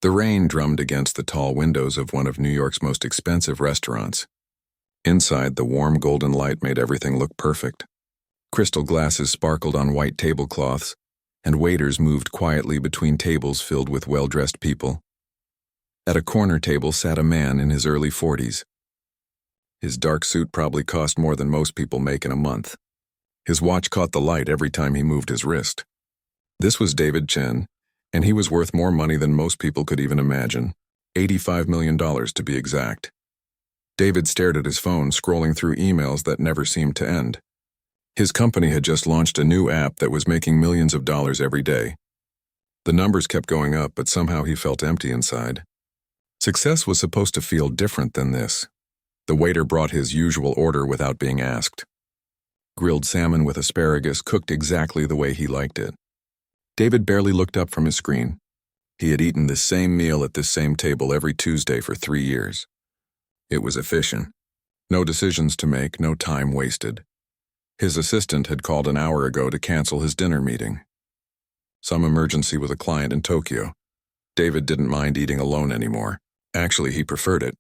The rain drummed against the tall windows of one of New York's most expensive restaurants. Inside, the warm golden light made everything look perfect. Crystal glasses sparkled on white tablecloths, and waiters moved quietly between tables filled with well-dressed people. At a corner table sat a man in his early 40s. His dark suit probably cost more than most people make in a month. His watch caught the light every time he moved his wrist. This was David Chen, and he was worth more money than most people could even imagine. $85 million to be exact. David stared at his phone, scrolling through emails that never seemed to end. His company had just launched a new app that was making millions of dollars every day. The numbers kept going up, but somehow he felt empty inside. Success was supposed to feel different than this. The waiter brought his usual order without being asked. Grilled salmon with asparagus, cooked exactly the way he liked it. David barely looked up from his screen. He had eaten this same meal at this same table every Tuesday for 3 years. It was efficient. No decisions to make, no time wasted. His assistant had called an hour ago to cancel his dinner meeting. Some emergency with a client in Tokyo. David didn't mind eating alone anymore. Actually, he preferred it.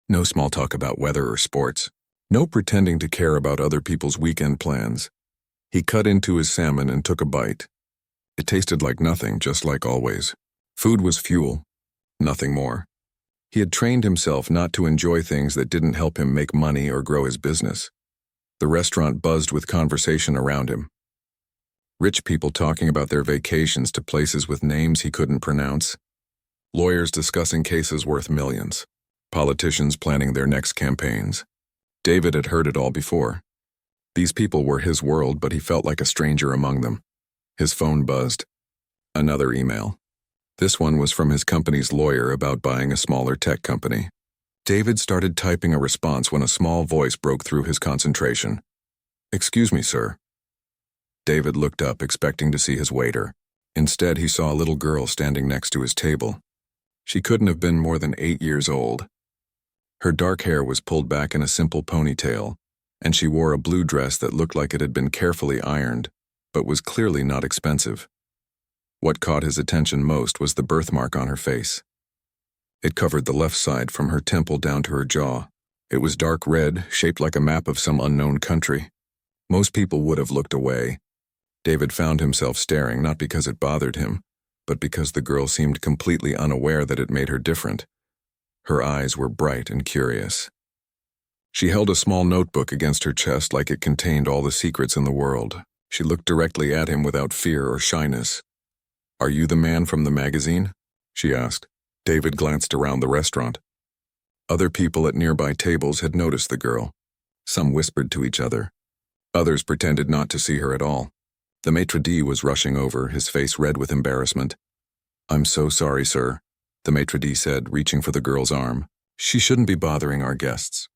No small talk about weather or sports. No pretending to care about other people's weekend plans. He cut into his salmon and took a bite. It tasted like nothing, just like always. Food was fuel, nothing more. He had trained himself not to enjoy things that didn't help him make money or grow his business. The restaurant buzzed with conversation around him. Rich people talking about their vacations to places with names he couldn't pronounce. Lawyers discussing cases worth millions. Politicians planning their next campaigns. David had heard it all before. These people were his world, but he felt like a stranger among them. His phone buzzed. Another email. This one was from his company's lawyer about buying a smaller tech company. David started typing a response when a small voice broke through his concentration. "Excuse me, sir." David looked up, expecting to see his waiter. Instead, he saw a little girl standing next to his table. She couldn't have been more than 8 years old. Her dark hair was pulled back in a simple ponytail, and she wore a blue dress that looked like it had been carefully ironed, but was clearly not expensive. What caught his attention most was the birthmark on her face. It covered the left side from her temple down to her jaw. It was dark red, shaped like a map of some unknown country. Most people would have looked away. David found himself staring not because it bothered him, but because the girl seemed completely unaware that it made her different. Her eyes were bright and curious. She held a small notebook against her chest like it contained all the secrets in the world. She looked directly at him without fear or shyness. "Are you the man from the magazine?" she asked. David glanced around the restaurant. Other people at nearby tables had noticed the girl. Some whispered to each other. Others pretended not to see her at all. The maitre d' was rushing over, his face red with embarrassment. "I'm so sorry, sir," the maitre d' said, reaching for the girl's arm. "She shouldn't be bothering our guests."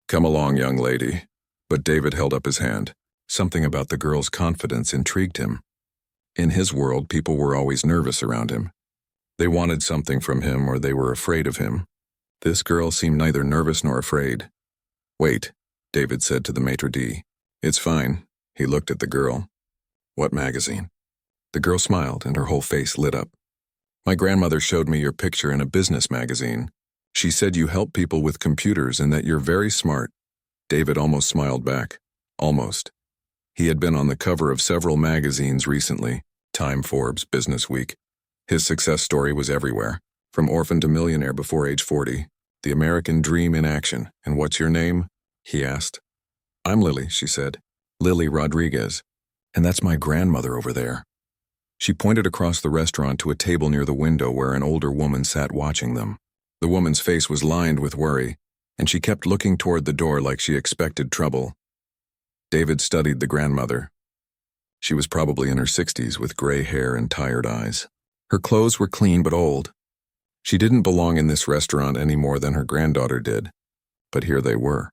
"Come along, young lady." But David held up his hand. Something about the girl's confidence intrigued him. In his world, people were always nervous around him. They wanted something from him or they were afraid of him. This girl seemed neither nervous nor afraid. "Wait," David said to the maitre d'. "It's fine." He looked at the girl. "What magazine?" The girl smiled and her whole face lit up. "My grandmother showed me your picture in a business magazine. She said you help people with computers and that you're very smart." David almost smiled back. Almost. He had been on the cover of several magazines recently. Time, Forbes, Business Week. His success story was everywhere. From orphan to millionaire before age 40. The American dream in action. "And what's your name?" he asked. "I'm Lily," she said. "Lily Rodriguez. And that's my grandmother over there." She pointed across the restaurant to a table near the window where an older woman sat watching them. The woman's face was lined with worry, and she kept looking toward the door like she expected trouble. David studied the grandmother. She was probably in her 60s with gray hair and tired eyes. Her clothes were clean but old. She didn't belong in this restaurant any more than her granddaughter did, but here they were.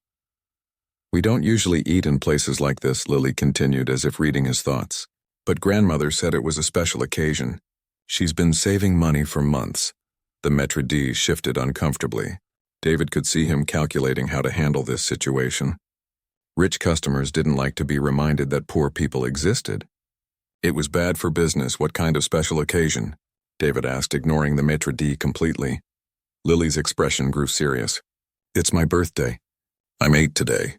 "We don't usually eat in places like this," Lily continued as if reading his thoughts. "But grandmother said it was a special occasion. She's been saving money for months." The maitre d' shifted uncomfortably. David could see him calculating how to handle this situation. Rich customers didn't like to be reminded that poor people existed. It was bad for business. "What kind of special occasion?" David asked, ignoring the maitre d' completely. Lily's expression grew serious. It's my birthday. I'm 8 today.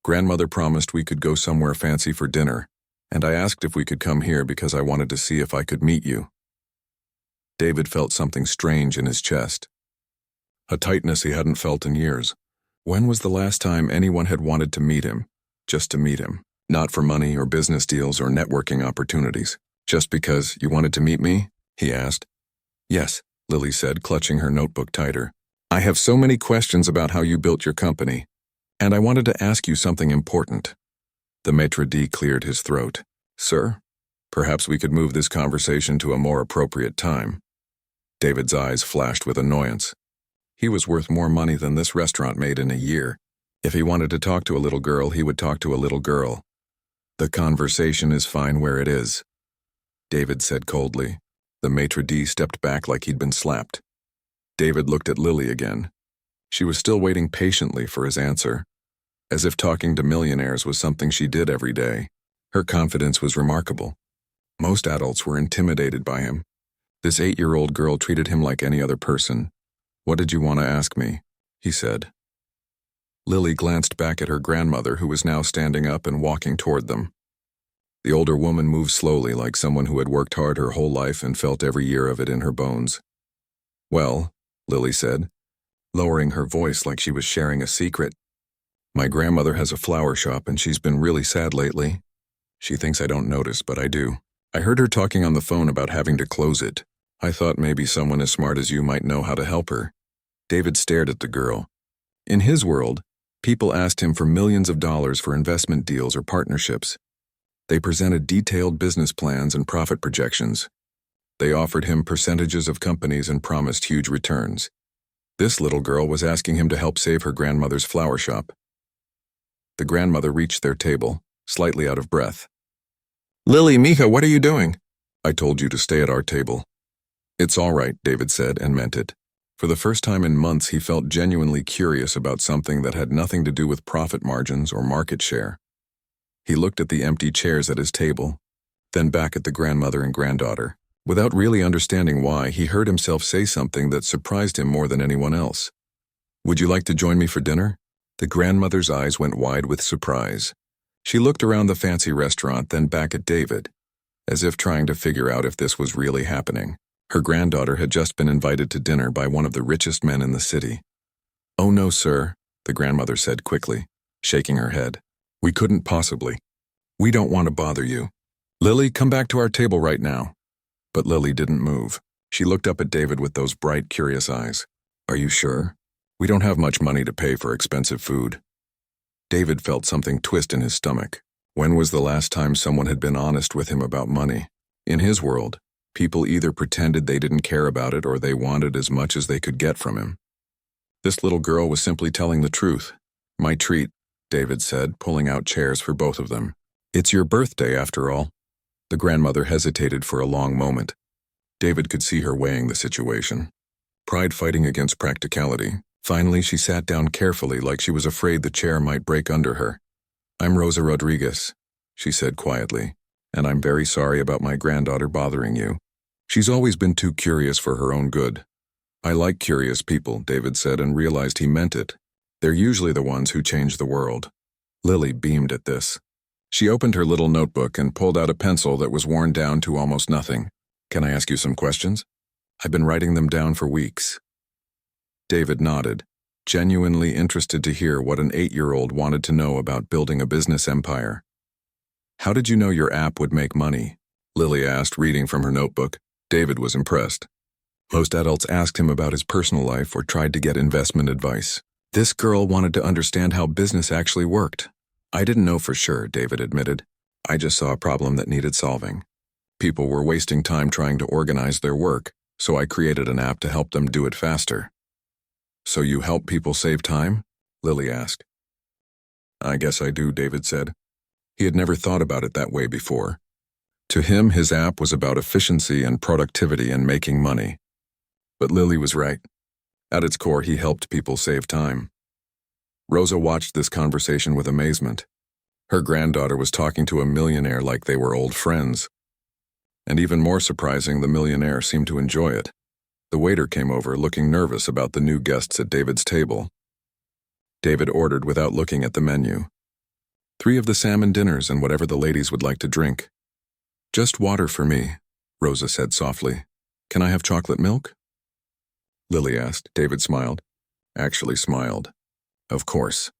Grandmother promised we could go somewhere fancy for dinner, and I asked if we could come here because I wanted to see if I could meet you. David felt something strange in his chest. A tightness he hadn't felt in years. When was the last time anyone had wanted to meet him? Just to meet him. Not for money or business deals or networking opportunities. Just because you wanted to meet me? He asked. Yes, Lily said, clutching her notebook tighter. I have so many questions about how you built your company, and I wanted to ask you something important. The maitre d' cleared his throat. Sir, perhaps we could move this conversation to a more appropriate time. David's eyes flashed with annoyance. He was worth more money than this restaurant made in a year. If he wanted to talk to a little girl, he would talk to a little girl. The conversation is fine where it is, David said coldly. The maitre d' stepped back like he'd been slapped. David looked at Lily again. She was still waiting patiently for his answer, as if talking to millionaires was something she did every day. Her confidence was remarkable. Most adults were intimidated by him. This 8-year-old girl treated him like any other person. What did you want to ask me? He said. Lily glanced back at her grandmother, who was now standing up and walking toward them. The older woman moved slowly, like someone who had worked hard her whole life and felt every year of it in her bones. Well, Lily said, lowering her voice like she was sharing a secret. My grandmother has a flower shop and she's been really sad lately. She thinks I don't notice, but I do. I heard her talking on the phone about having to close it. I thought maybe someone as smart as you might know how to help her. David stared at the girl. In his world, people asked him for millions of dollars for investment deals or partnerships. They presented detailed business plans and profit projections. They offered him percentages of companies and promised huge returns. This little girl was asking him to help save her grandmother's flower shop. The grandmother reached their table, slightly out of breath. Lily, mija, what are you doing? I told you to stay at our table. It's all right, David said, and meant it. For the first time in months, he felt genuinely curious about something that had nothing to do with profit margins or market share. He looked at the empty chairs at his table, then back at the grandmother and granddaughter. Without really understanding why, he heard himself say something that surprised him more than anyone else. Would you like to join me for dinner? The grandmother's eyes went wide with surprise. She looked around the fancy restaurant, then back at David, as if trying to figure out if this was really happening. Her granddaughter had just been invited to dinner by one of the richest men in the city. Oh no, sir, the grandmother said quickly, shaking her head. We couldn't possibly. We don't want to bother you. Lily, come back to our table right now. But Lily didn't move. She looked up at David with those bright, curious eyes. Are you sure? We don't have much money to pay for expensive food. David felt something twist in his stomach. When was the last time someone had been honest with him about money? In his world, people either pretended they didn't care about it or they wanted as much as they could get from him. This little girl was simply telling the truth. My treat, David said, pulling out chairs for both of them. It's your birthday, after all. The grandmother hesitated for a long moment. David could see her weighing the situation. Pride fighting against practicality. Finally, she sat down carefully, like she was afraid the chair might break under her. I'm Rosa Rodriguez, she said quietly, and I'm very sorry about my granddaughter bothering you. She's always been too curious for her own good. I like curious people, David said, and realized he meant it. They're usually the ones who change the world. Lily beamed at this. She opened her little notebook and pulled out a pencil that was worn down to almost nothing. Can I ask you some questions? I've been writing them down for weeks. David nodded, genuinely interested to hear what an 8-year-old wanted to know about building a business empire. How did you know your app would make money? Lily asked, reading from her notebook. David was impressed. Most adults asked him about his personal life or tried to get investment advice. This girl wanted to understand how business actually worked. I didn't know for sure, David admitted. I just saw a problem that needed solving. People were wasting time trying to organize their work, so I created an app to help them do it faster. So you help people save time? Lily asked. I guess I do, David said. He had never thought about it that way before. To him, his app was about efficiency and productivity and making money. But Lily was right. At its core, he helped people save time. Rosa watched this conversation with amazement. Her granddaughter was talking to a millionaire like they were old friends. And even more surprising, the millionaire seemed to enjoy it. The waiter came over, looking nervous about the new guests at David's table. David ordered without looking at the menu. 3 of the salmon dinners and whatever the ladies would like to drink. Just water for me, Rosa said softly. Can I have chocolate milk? Lily asked. David smiled. Actually smiled. Of course.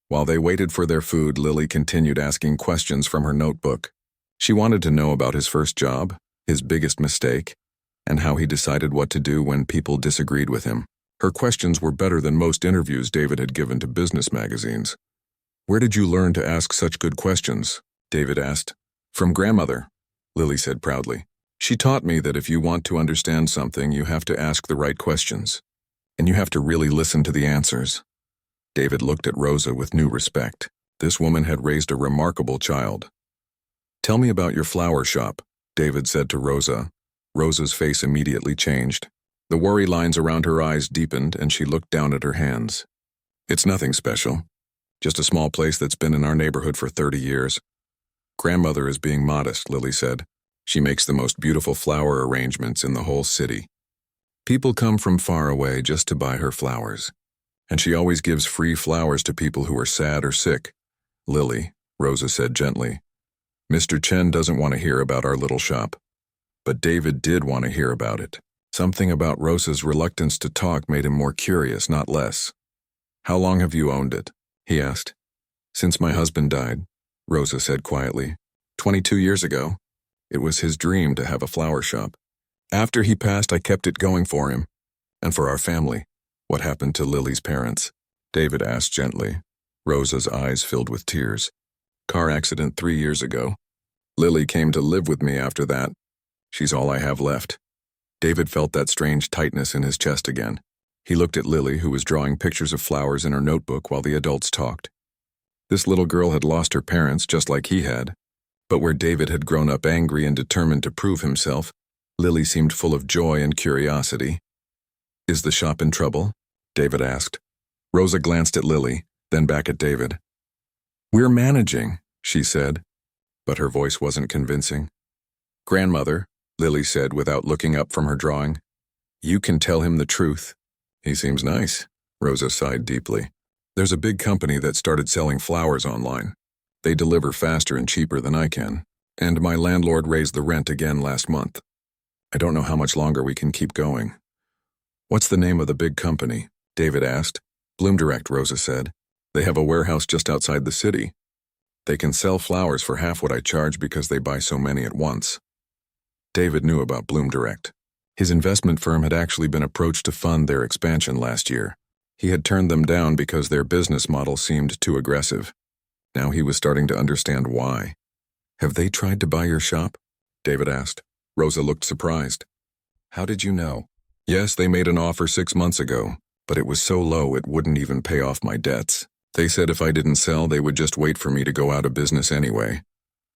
While they waited for their food, Lily continued asking questions from her notebook. She wanted to know about his first job, his biggest mistake, and how he decided what to do when people disagreed with him. Her questions were better than most interviews David had given to business magazines. Where did you learn to ask such good questions? David asked. From grandmother, Lily said proudly. She taught me that if you want to understand something, you have to ask the right questions. And you have to really listen to the answers. David looked at Rosa with new respect. This woman had raised a remarkable child. Tell me about your flower shop, David said to Rosa. Rosa's face immediately changed. The worry lines around her eyes deepened and she looked down at her hands. It's nothing special. Just a small place that's been in our neighborhood for 30 years. Grandmother is being modest, Lily said. She makes the most beautiful flower arrangements in the whole city. People come from far away just to buy her flowers. And she always gives free flowers to people who are sad or sick. Lily, Rosa said gently. Mr. Chen doesn't want to hear about our little shop. But David did want to hear about it. Something about Rosa's reluctance to talk made him more curious, not less. How long have you owned it? He asked. Since my husband died, Rosa said quietly. 22 years ago. It was his dream to have a flower shop. After he passed, I kept it going for him. And for our family. What happened to Lily's parents? David asked gently. Rosa's eyes filled with tears. Car accident 3 years ago. Lily came to live with me after that. She's all I have left. David felt that strange tightness in his chest again. He looked at Lily, who was drawing pictures of flowers in her notebook while the adults talked. This little girl had lost her parents just like he had. But where David had grown up angry and determined to prove himself, Lily seemed full of joy and curiosity. Is the shop in trouble? David asked. Rosa glanced at Lily, then back at David. We're managing, she said, but her voice wasn't convincing. Grandmother, Lily said without looking up from her drawing. You can tell him the truth. He seems nice, Rosa sighed deeply. There's a big company that started selling flowers online. They deliver faster and cheaper than I can, and my landlord raised the rent again last month. I don't know how much longer we can keep going. What's the name of the big company? David asked. Bloom Direct, Rosa said. They have a warehouse just outside the city. They can sell flowers for half what I charge because they buy so many at once. David knew about Bloom Direct. His investment firm had actually been approached to fund their expansion last year. He had turned them down because their business model seemed too aggressive. Now he was starting to understand why. Have they tried to buy your shop? David asked. Rosa looked surprised. How did you know? Yes, they made an offer 6 months ago, but it was so low it wouldn't even pay off my debts. They said if I didn't sell, they would just wait for me to go out of business anyway.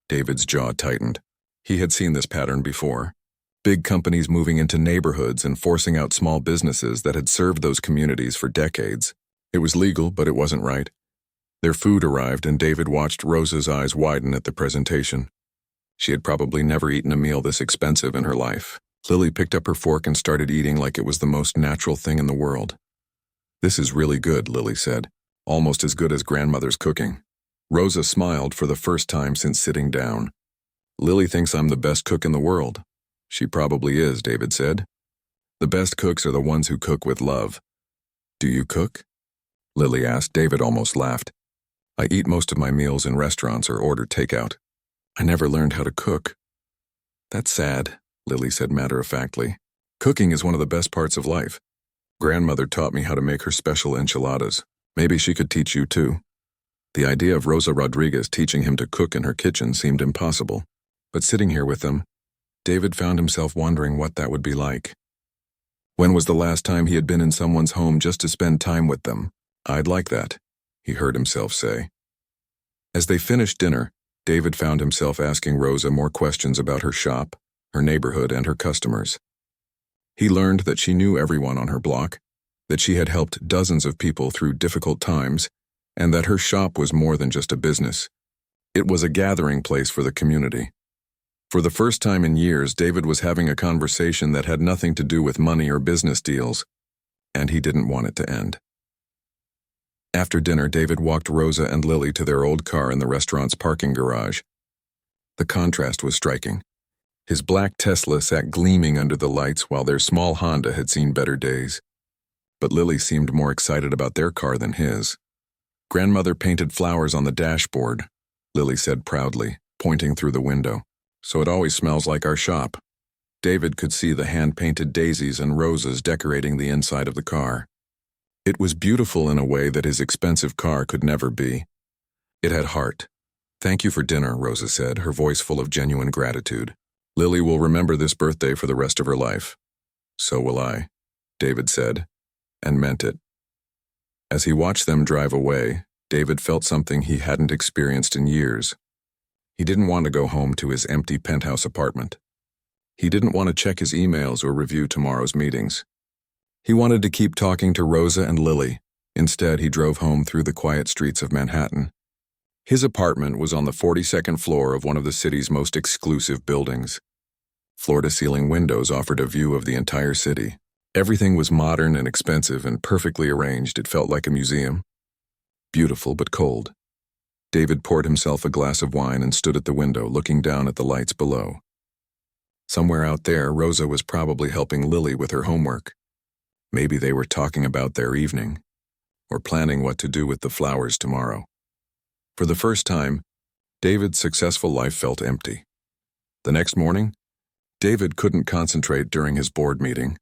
David's jaw tightened. He had seen this pattern before. Big companies moving into neighborhoods and forcing out small businesses that had served those communities for decades. It was legal, but it wasn't right. Their food arrived, and David watched Rosa's eyes widen at the presentation. She had probably never eaten a meal this expensive in her life. Lily picked up her fork and started eating like it was the most natural thing in the world. This is really good, Lily said, almost as good as grandmother's cooking. Rosa smiled for the first time since sitting down. Lily thinks I'm the best cook in the world. She probably is, David said. The best cooks are the ones who cook with love. Do you cook? Lily asked. David almost laughed. I eat most of my meals in restaurants or order takeout. I never learned how to cook. That's sad, Lily said matter-of-factly. Cooking is one of the best parts of life. Grandmother taught me how to make her special enchiladas. Maybe she could teach you too. The idea of Rosa Rodriguez teaching him to cook in her kitchen seemed impossible. But sitting here with them, David found himself wondering what that would be like. When was the last time he had been in someone's home just to spend time with them? I'd like that, he heard himself say. As they finished dinner, David found himself asking Rosa more questions about her shop, her neighborhood, and her customers. He learned that she knew everyone on her block, that she had helped dozens of people through difficult times, and that her shop was more than just a business. It was a gathering place for the community. For the first time in years, David was having a conversation that had nothing to do with money or business deals, and he didn't want it to end. After dinner, David walked Rosa and Lily to their old car in the restaurant's parking garage. The contrast was striking. His black Tesla sat gleaming under the lights while their small Honda had seen better days. But Lily seemed more excited about their car than his. "Grandmother painted flowers on the dashboard," Lily said proudly, pointing through the window. "So it always smells like our shop." David could see the hand-painted daisies and roses decorating the inside of the car. It was beautiful in a way that his expensive car could never be. It had heart. "Thank you for dinner," Rosa said, her voice full of genuine gratitude. "Lily will remember this birthday for the rest of her life." "So will I," David said, and meant it. As he watched them drive away, David felt something he hadn't experienced in years. He didn't want to go home to his empty penthouse apartment. He didn't want to check his emails or review tomorrow's meetings. He wanted to keep talking to Rosa and Lily. Instead, he drove home through the quiet streets of Manhattan. His apartment was on the 42nd floor of one of the city's most exclusive buildings. Floor-to-ceiling windows offered a view of the entire city. Everything was modern and expensive and perfectly arranged. It felt like a museum. Beautiful but cold. David poured himself a glass of wine and stood at the window, looking down at the lights below. Somewhere out there, Rosa was probably helping Lily with her homework. Maybe they were talking about their evening, or planning what to do with the flowers tomorrow. For the first time, David's successful life felt empty. The next morning, David couldn't concentrate during his board meeting.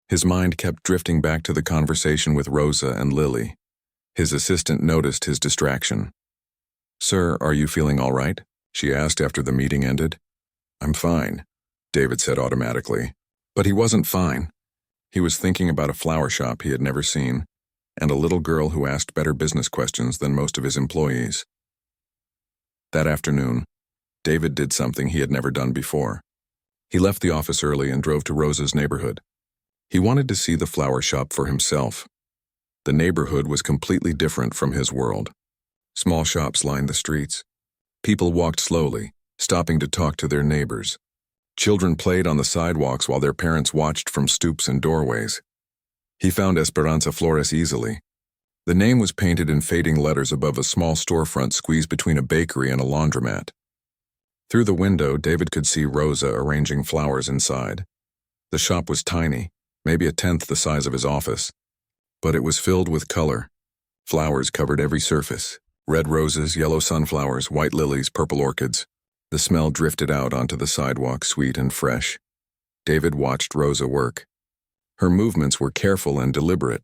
His mind kept drifting back to the conversation with Rosa and Lily. His assistant noticed his distraction. "Sir, are you feeling all right?" she asked after the meeting ended. "I'm fine," David said automatically. But he wasn't fine. He was thinking about a flower shop he had never seen, and a little girl who asked better business questions than most of his employees. That afternoon, David did something he had never done before. He left the office early and drove to Rosa's neighborhood. He wanted to see the flower shop for himself. The neighborhood was completely different from his world. Small shops lined the streets. People walked slowly, stopping to talk to their neighbors. Children played on the sidewalks while their parents watched from stoops and doorways. He found Esperanza Flores easily. The name was painted in fading letters above a small storefront squeezed between a bakery and a laundromat. Through the window, David could see Rosa arranging flowers inside. The shop was tiny, maybe a tenth the size of his office, but it was filled with color. Flowers covered every surface. Red roses, yellow sunflowers, white lilies, purple orchids. The smell drifted out onto the sidewalk, sweet and fresh. David watched Rosa work. Her movements were careful and deliberate.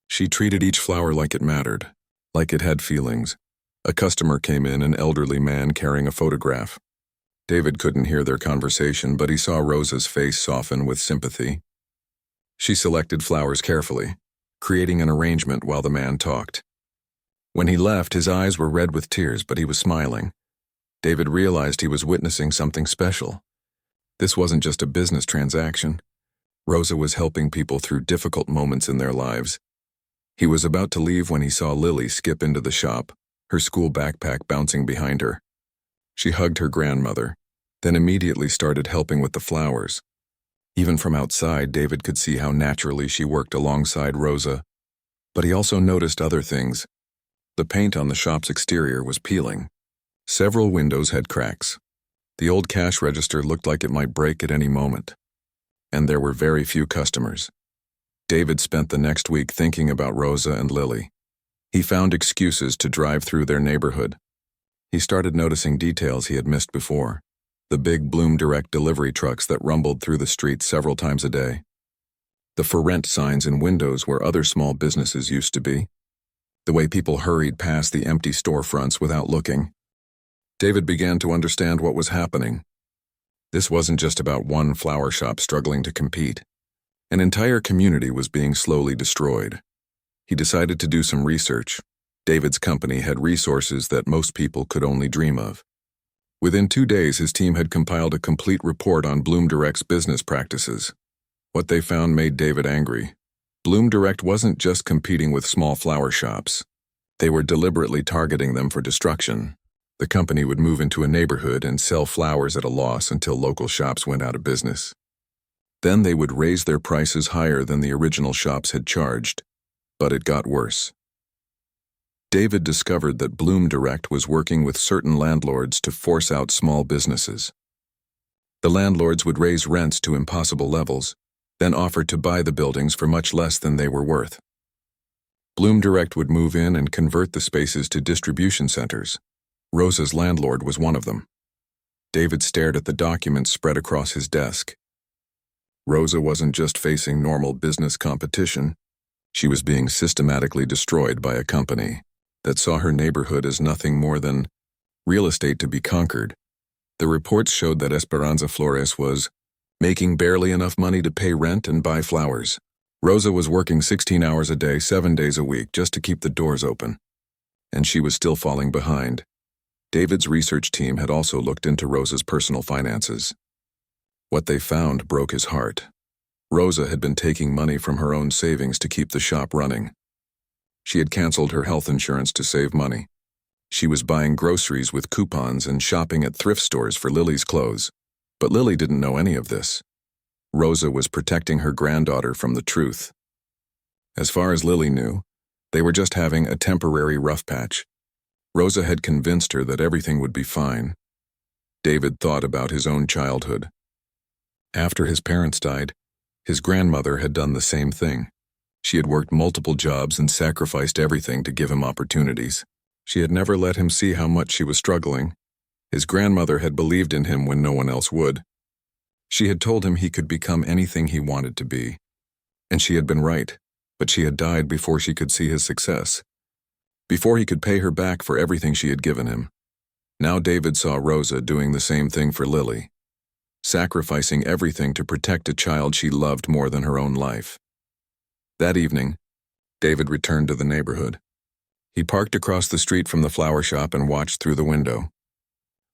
She treated each flower like it mattered, like it had feelings. A customer came in, an elderly man carrying a photograph. David couldn't hear their conversation, but he saw Rosa's face soften with sympathy. She selected flowers carefully, creating an arrangement while the man talked. When he left, his eyes were red with tears, but he was smiling. David realized he was witnessing something special. This wasn't just a business transaction. Rosa was helping people through difficult moments in their lives. He was about to leave when he saw Lily skip into the shop, her school backpack bouncing behind her. She hugged her grandmother, then immediately started helping with the flowers. Even from outside, David could see how naturally she worked alongside Rosa. But he also noticed other things. The paint on the shop's exterior was peeling. Several windows had cracks. The old cash register looked like it might break at any moment. And there were very few customers. David spent the next week thinking about Rosa and Lily. He found excuses to drive through their neighborhood. He started noticing details he had missed before. The big Bloom Direct delivery trucks that rumbled through the streets several times a day. The for rent signs in windows where other small businesses used to be. The way people hurried past the empty storefronts without looking. David began to understand what was happening. This wasn't just about one flower shop struggling to compete. An entire community was being slowly destroyed. He decided to do some research. David's company had resources that most people could only dream of. Within 2 days, his team had compiled a complete report on Bloom Direct's business practices. What they found made David angry. Bloom Direct wasn't just competing with small flower shops. They were deliberately targeting them for destruction. The company would move into a neighborhood and sell flowers at a loss until local shops went out of business. Then they would raise their prices higher than the original shops had charged. But it got worse. David discovered that Bloom Direct was working with certain landlords to force out small businesses. The landlords would raise rents to impossible levels, then offer to buy the buildings for much less than they were worth. Bloom Direct would move in and convert the spaces to distribution centers. Rosa's landlord was one of them. David stared at the documents spread across his desk. Rosa wasn't just facing normal business competition. She was being systematically destroyed by a company that saw her neighborhood as nothing more than real estate to be conquered. The reports showed that Esperanza Flores was making barely enough money to pay rent and buy flowers. Rosa was working 16 hours a day, 7 days a week, just to keep the doors open. And she was still falling behind. David's research team had also looked into Rosa's personal finances. What they found broke his heart. Rosa had been taking money from her own savings to keep the shop running. She had canceled her health insurance to save money. She was buying groceries with coupons and shopping at thrift stores for Lily's clothes. But Lily didn't know any of this. Rosa was protecting her granddaughter from the truth. As far as Lily knew, they were just having a temporary rough patch. Rosa had convinced her that everything would be fine. David thought about his own childhood. After his parents died, his grandmother had done the same thing. She had worked multiple jobs and sacrificed everything to give him opportunities. She had never let him see how much she was struggling. His grandmother had believed in him when no one else would. She had told him he could become anything he wanted to be. And she had been right, but she had died before she could see his success. Before he could pay her back for everything she had given him. Now David saw Rosa doing the same thing for Lily, sacrificing everything to protect a child she loved more than her own life. That evening, David returned to the neighborhood. He parked across the street from the flower shop and watched through the window.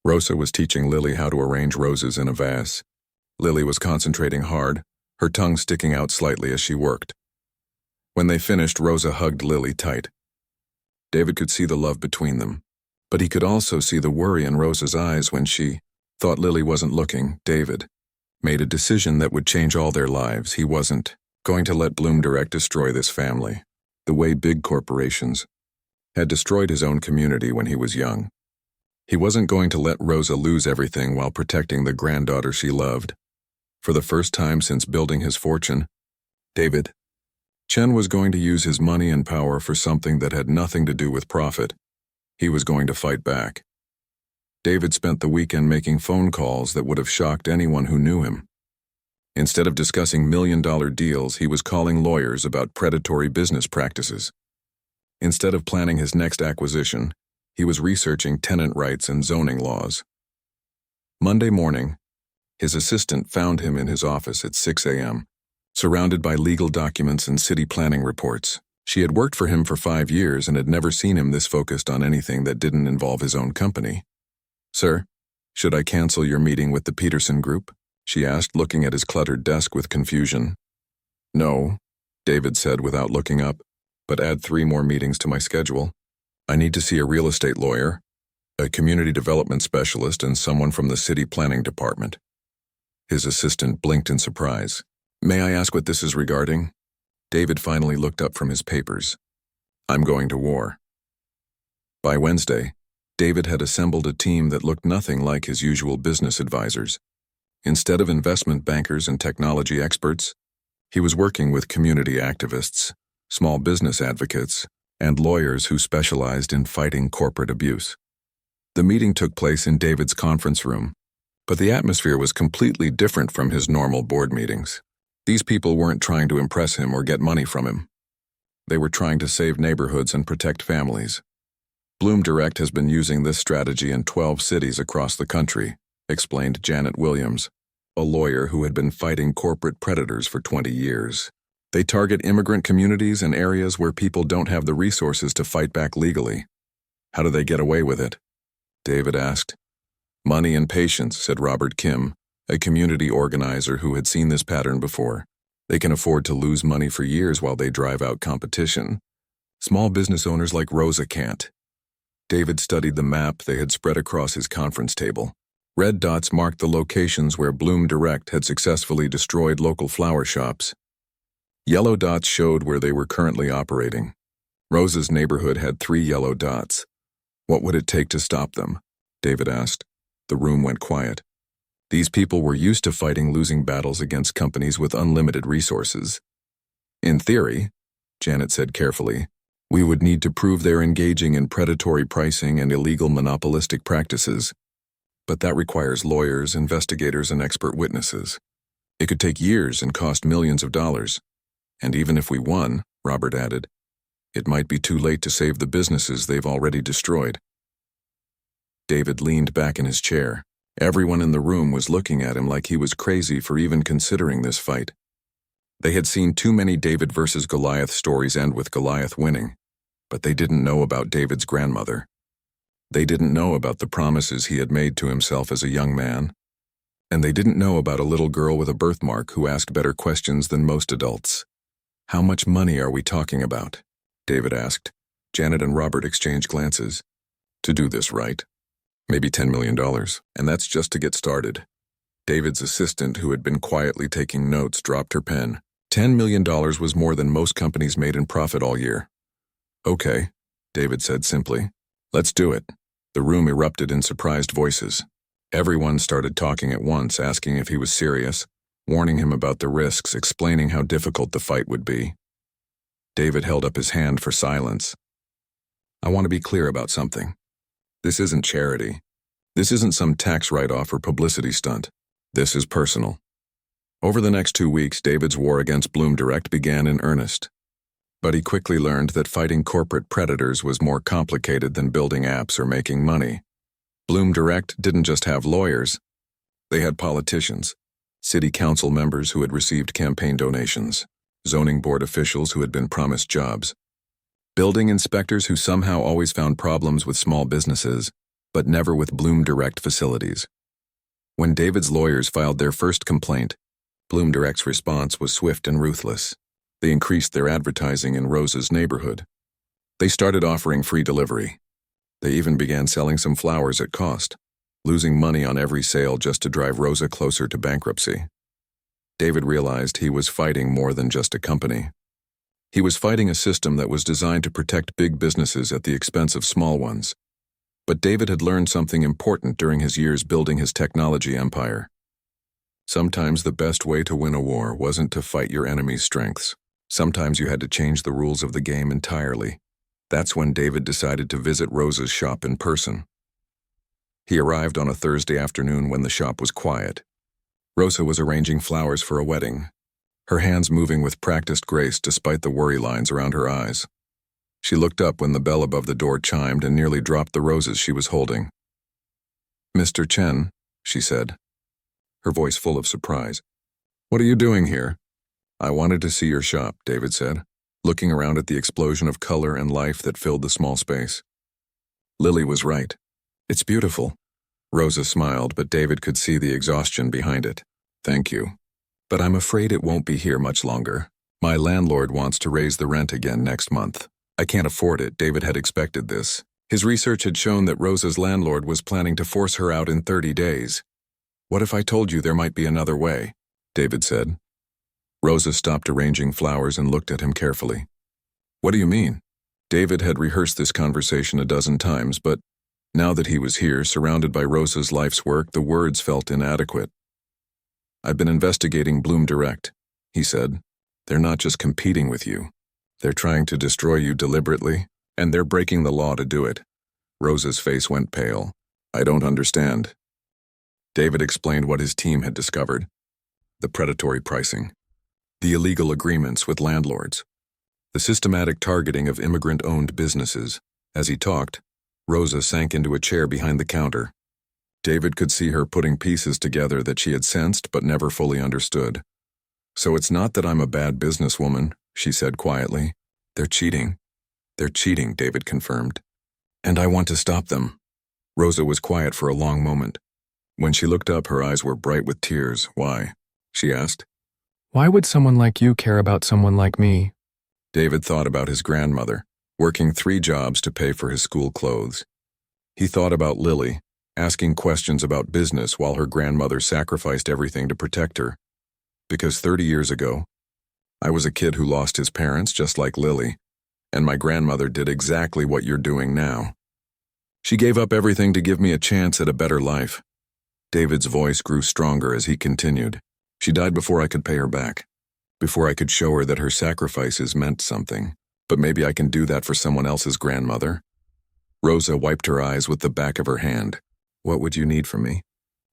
Rosa was teaching Lily how to arrange roses in a vase. Lily was concentrating hard, her tongue sticking out slightly as she worked. When they finished, Rosa hugged Lily tight. David could see the love between them, but he could also see the worry in Rosa's eyes when she thought Lily wasn't looking. David made a decision that would change all their lives. He wasn't going to let Bloom Direct destroy this family, the way big corporations had destroyed his own community when he was young. He wasn't going to let Rosa lose everything while protecting the granddaughter she loved. For the first time since building his fortune, David Chen was going to use his money and power for something that had nothing to do with profit. He was going to fight back. David spent the weekend making phone calls that would have shocked anyone who knew him. Instead of discussing million-dollar deals, he was calling lawyers about predatory business practices. Instead of planning his next acquisition, he was researching tenant rights and zoning laws. Monday morning, his assistant found him in his office at 6 a.m., surrounded by legal documents and city planning reports. She had worked for him for 5 years and had never seen him this focused on anything that didn't involve his own company. "Sir, should I cancel your meeting with the Peterson Group?" she asked, looking at his cluttered desk with confusion. "No," David said without looking up, "but add 3 more meetings to my schedule. I need to see a real estate lawyer, a community development specialist, and someone from the city planning department." His assistant blinked in surprise. "May I ask what this is regarding?" David finally looked up from his papers. "I'm going to war." By Wednesday, David had assembled a team that looked nothing like his usual business advisors. Instead of investment bankers and technology experts, he was working with community activists, small business advocates, and lawyers who specialized in fighting corporate abuse. The meeting took place in David's conference room, but the atmosphere was completely different from his normal board meetings. These people weren't trying to impress him or get money from him. They were trying to save neighborhoods and protect families. Bloom Direct has been using this strategy in 12 cities across the country, explained Janet Williams, a lawyer who had been fighting corporate predators for 20 years. They target immigrant communities and areas where people don't have the resources to fight back legally. "How do they get away with it?" David asked. "Money and patience," said Robert Kim, a community organizer who had seen this pattern before. "They can afford to lose money for years while they drive out competition. Small business owners like Rosa can't." David studied the map they had spread across his conference table. Red dots marked the locations where Bloom Direct had successfully destroyed local flower shops. Yellow dots showed where they were currently operating. Rosa's neighborhood had 3 yellow dots. What would it take to stop them? David asked. The room went quiet. These people were used to fighting losing battles against companies with unlimited resources. In theory, Janet said carefully, we would need to prove they're engaging in predatory pricing and illegal monopolistic practices. But that requires lawyers, investigators, and expert witnesses. It could take years and cost millions of dollars. And even if we won, Robert added, it might be too late to save the businesses they've already destroyed. David leaned back in his chair. Everyone in the room was looking at him like he was crazy for even considering this fight. They had seen too many David versus Goliath stories end with Goliath winning, but they didn't know about David's grandmother. They didn't know about the promises he had made to himself as a young man, and they didn't know about a little girl with a birthmark who asked better questions than most adults. How much money are we talking about? David asked. Janet and Robert exchanged glances. To do this right, maybe $10 million, and that's just to get started. David's assistant, who had been quietly taking notes, dropped her pen. $10 million was more than most companies made in profit all year. Okay, David said simply. Let's do it. The room erupted in surprised voices. Everyone started talking at once, asking if he was serious, warning him about the risks, explaining how difficult the fight would be. David held up his hand for silence. I want to be clear about something. This isn't charity. This isn't some tax write-off or publicity stunt. This is personal. Over the next 2 weeks, David's war against Bloom Direct began in earnest. But he quickly learned that fighting corporate predators was more complicated than building apps or making money. Bloom Direct didn't just have lawyers. They had politicians, city council members who had received campaign donations, zoning board officials who had been promised jobs, building inspectors who somehow always found problems with small businesses, but never with Bloom Direct facilities. When David's lawyers filed their first complaint, Bloom Direct's response was swift and ruthless. They increased their advertising in Rosa's neighborhood. They started offering free delivery. They even began selling some flowers at cost, losing money on every sale just to drive Rosa closer to bankruptcy. David realized he was fighting more than just a company. He was fighting a system that was designed to protect big businesses at the expense of small ones. But David had learned something important during his years building his technology empire. Sometimes the best way to win a war wasn't to fight your enemy's strengths. Sometimes you had to change the rules of the game entirely. That's when David decided to visit Rosa's shop in person. He arrived on a Thursday afternoon when the shop was quiet. Rosa was arranging flowers for a wedding, her hands moving with practiced grace despite the worry lines around her eyes. She looked up when the bell above the door chimed and nearly dropped the roses she was holding. Mr. Chen, she said, her voice full of surprise. What are you doing here? I wanted to see your shop, David said, looking around at the explosion of color and life that filled the small space. Lily was right. It's beautiful. Rosa smiled, but David could see the exhaustion behind it. Thank you. But I'm afraid it won't be here much longer. My landlord wants to raise the rent again next month. I can't afford it. David had expected this. His research had shown that Rosa's landlord was planning to force her out in 30 days. What if I told you there might be another way? David said. Rosa stopped arranging flowers and looked at him carefully. What do you mean? David had rehearsed this conversation a dozen times, but now that he was here, surrounded by Rosa's life's work, the words felt inadequate. I've been investigating Bloom Direct, he said. They're not just competing with you. They're trying to destroy you deliberately, and they're breaking the law to do it. Rosa's face went pale. I don't understand. David explained what his team had discovered. The predatory pricing. The illegal agreements with landlords. The systematic targeting of immigrant-owned businesses. As he talked, Rosa sank into a chair behind the counter. David could see her putting pieces together that she had sensed but never fully understood. So it's not that I'm a bad businesswoman, she said quietly. They're cheating. They're cheating, David confirmed. And I want to stop them. Rosa was quiet for a long moment. When she looked up, her eyes were bright with tears. Why? She asked. Why would someone like you care about someone like me? David thought about his grandmother, working 3 jobs to pay for his school clothes. He thought about Lily, asking questions about business while her grandmother sacrificed everything to protect her. Because 30 years ago, I was a kid who lost his parents just like Lily, and my grandmother did exactly what you're doing now. She gave up everything to give me a chance at a better life. David's voice grew stronger as he continued. She died before I could pay her back, before I could show her that her sacrifices meant something. But maybe I can do that for someone else's grandmother. Rosa wiped her eyes with the back of her hand. What would you need from me?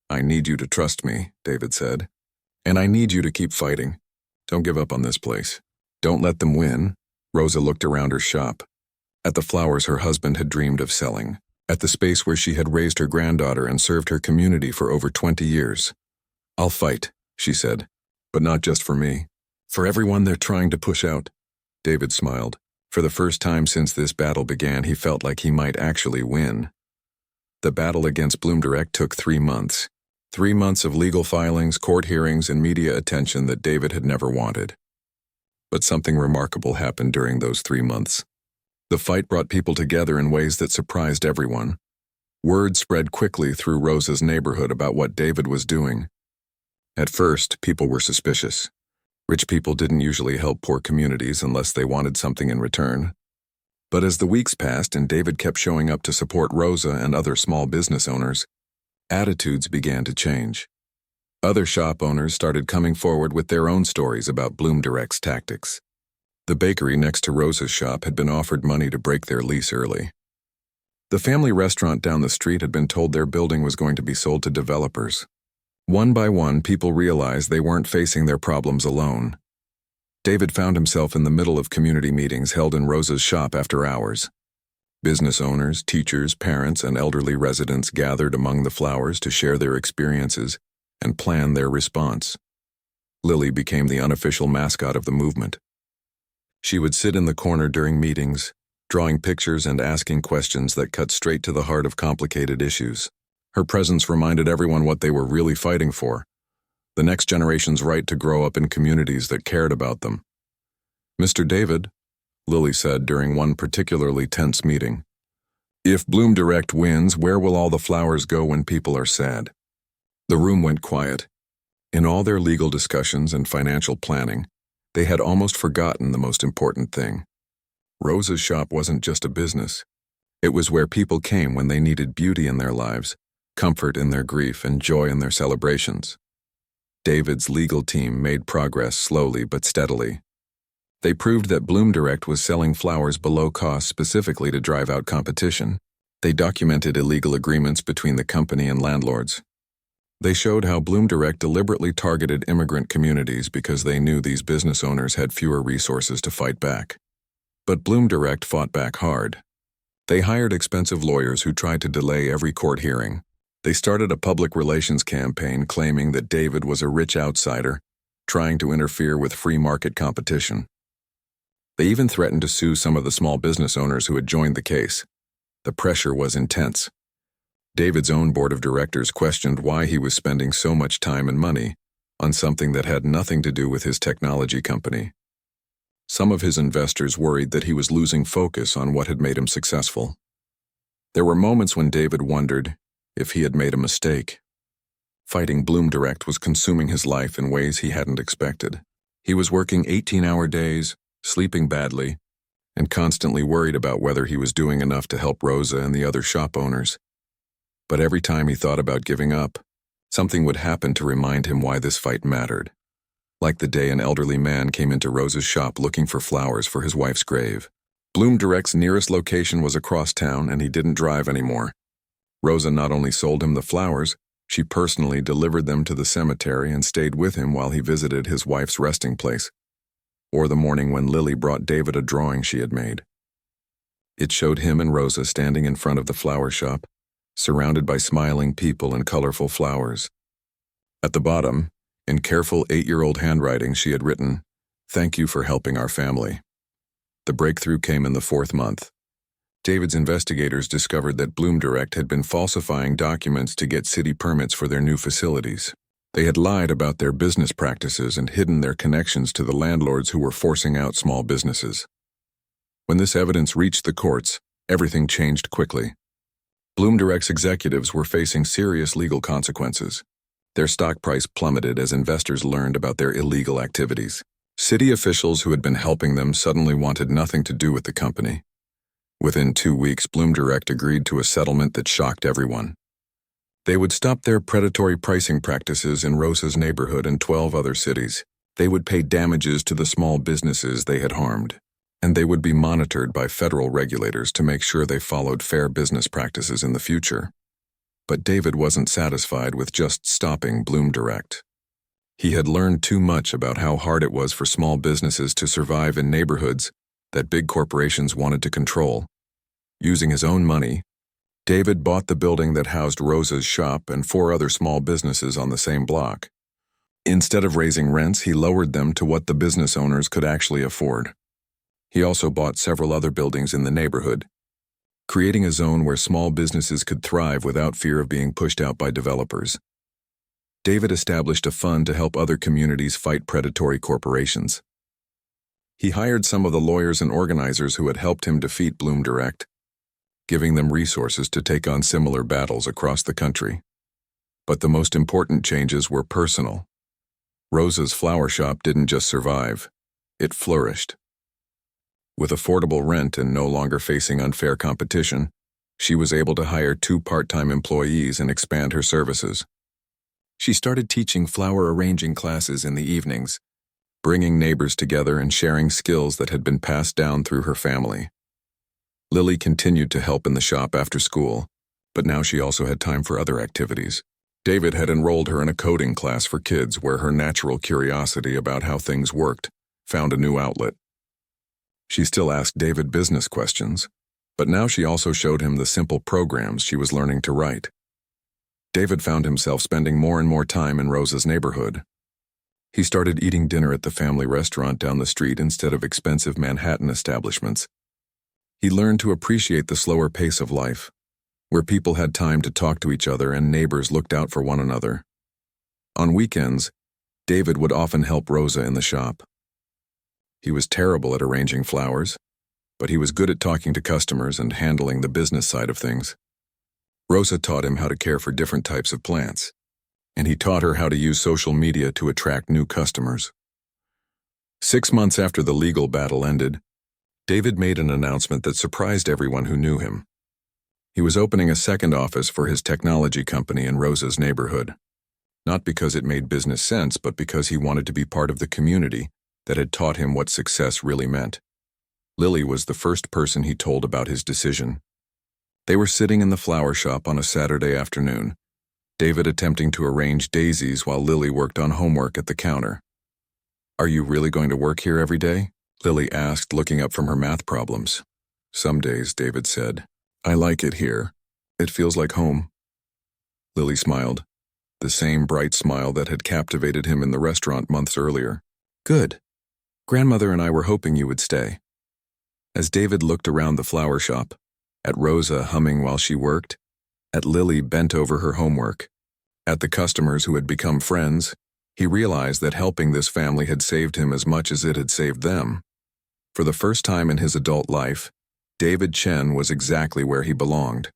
I need you to trust me, David said. And I need you to keep fighting. Don't give up on this place. Don't let them win. Rosa looked around her shop. At the flowers her husband had dreamed of selling. At the space where she had raised her granddaughter and served her community for over 20 years. I'll fight, she said. But not just for me. For everyone they're trying to push out. David smiled. For the first time since this battle began, he felt like he might actually win. The battle against Bloom Direct took 3 months. 3 months of legal filings, court hearings, and media attention that David had never wanted. But something remarkable happened during those 3 months. The fight brought people together in ways that surprised everyone. Word spread quickly through Rosa's neighborhood about what David was doing. At first, people were suspicious. Rich people didn't usually help poor communities unless they wanted something in return. But as the weeks passed and David kept showing up to support Rosa and other small business owners, attitudes began to change. Other shop owners started coming forward with their own stories about Bloom Direct's tactics. The bakery next to Rosa's shop had been offered money to break their lease early. The family restaurant down the street had been told their building was going to be sold to developers. One by one, people realized they weren't facing their problems alone. David found himself in the middle of community meetings held in Rosa's shop after hours. Business owners, teachers, parents, and elderly residents gathered among the flowers to share their experiences and plan their response. Lily became the unofficial mascot of the movement. She would sit in the corner during meetings, drawing pictures and asking questions that cut straight to the heart of complicated issues. Her presence reminded everyone what they were really fighting for, the next generation's right to grow up in communities that cared about them. Mr. David, Lily said during one particularly tense meeting, if Bloom Direct wins, where will all the flowers go when people are sad? The room went quiet. In all their legal discussions and financial planning, they had almost forgotten the most important thing. Rosa's shop wasn't just a business. It was where people came when they needed beauty in their lives, comfort in their grief, and joy in their celebrations. David's legal team made progress slowly but steadily. They proved that Bloom Direct was selling flowers below cost specifically to drive out competition. They documented illegal agreements between the company and landlords. They showed how Bloom Direct deliberately targeted immigrant communities because they knew these business owners had fewer resources to fight back. But Bloom Direct fought back hard. They hired expensive lawyers who tried to delay every court hearing. They started a public relations campaign claiming that David was a rich outsider, trying to interfere with free market competition. They even threatened to sue some of the small business owners who had joined the case. The pressure was intense. David's own board of directors questioned why he was spending so much time and money on something that had nothing to do with his technology company. Some of his investors worried that he was losing focus on what had made him successful. There were moments when David wondered if he had made a mistake. Fighting Bloom Direct was consuming his life in ways he hadn't expected. He was working 18-hour days, sleeping badly, and constantly worried about whether he was doing enough to help Rosa and the other shop owners. But every time he thought about giving up, something would happen to remind him why this fight mattered. Like the day an elderly man came into Rosa's shop looking for flowers for his wife's grave. Bloom Direct's nearest location was across town, and he didn't drive anymore. Rosa not only sold him the flowers, she personally delivered them to the cemetery and stayed with him while he visited his wife's resting place. Or the morning when Lily brought David a drawing she had made. It showed him and Rosa standing in front of the flower shop, surrounded by smiling people and colorful flowers. At the bottom, in careful 8-year-old handwriting, she had written, "Thank you for helping our family." The breakthrough came in the 4th month. David's investigators discovered that Bloom Direct had been falsifying documents to get city permits for their new facilities. They had lied about their business practices and hidden their connections to the landlords who were forcing out small businesses. When this evidence reached the courts, everything changed quickly. Bloom Direct's executives were facing serious legal consequences. Their stock price plummeted as investors learned about their illegal activities. City officials who had been helping them suddenly wanted nothing to do with the company. Within 2 weeks, Bloom Direct agreed to a settlement that shocked everyone. They would stop their predatory pricing practices in Rosa's neighborhood and 12 other cities. They would pay damages to the small businesses they had harmed, and they would be monitored by federal regulators to make sure they followed fair business practices in the future. But David wasn't satisfied with just stopping Bloom Direct. He had learned too much about how hard it was for small businesses to survive in neighborhoods that big corporations wanted to control. Using his own money, David bought the building that housed Rosa's shop and 4 other small businesses on the same block. Instead of raising rents, he lowered them to what the business owners could actually afford. He also bought several other buildings in the neighborhood, creating a zone where small businesses could thrive without fear of being pushed out by developers. David established a fund to help other communities fight predatory corporations. He hired some of the lawyers and organizers who had helped him defeat Bloom Direct, giving them resources to take on similar battles across the country. But the most important changes were personal. Rosa's flower shop didn't just survive, it flourished. With affordable rent and no longer facing unfair competition, she was able to hire 2 part-time employees and expand her services. She started teaching flower arranging classes in the evenings, bringing neighbors together and sharing skills that had been passed down through her family. Lily continued to help in the shop after school, but now she also had time for other activities. David had enrolled her in a coding class for kids where her natural curiosity about how things worked found a new outlet. She still asked David business questions, but now she also showed him the simple programs she was learning to write. David found himself spending more and more time in Rosa's neighborhood. He started eating dinner at the family restaurant down the street instead of expensive Manhattan establishments. He learned to appreciate the slower pace of life, where people had time to talk to each other and neighbors looked out for one another. On weekends, David would often help Rosa in the shop. He was terrible at arranging flowers, but he was good at talking to customers and handling the business side of things. Rosa taught him how to care for different types of plants, and he taught her how to use social media to attract new customers. 6 months after the legal battle ended, David made an announcement that surprised everyone who knew him. He was opening a second office for his technology company in Rosa's neighborhood, not because it made business sense, but because he wanted to be part of the community that had taught him what success really meant. Lily was the first person he told about his decision. They were sitting in the flower shop on a Saturday afternoon, David attempting to arrange daisies while Lily worked on homework at the counter. "Are you really going to work here every day?" Lily asked, looking up from her math problems. "Some days," David said. "I like it here. It feels like home." Lily smiled, the same bright smile that had captivated him in the restaurant months earlier. "Good. Grandmother and I were hoping you would stay." As David looked around the flower shop, at Rosa humming while she worked, at Lily bent over her homework, at the customers who had become friends, he realized that helping this family had saved him as much as it had saved them. For the first time in his adult life, David Chen was exactly where he belonged.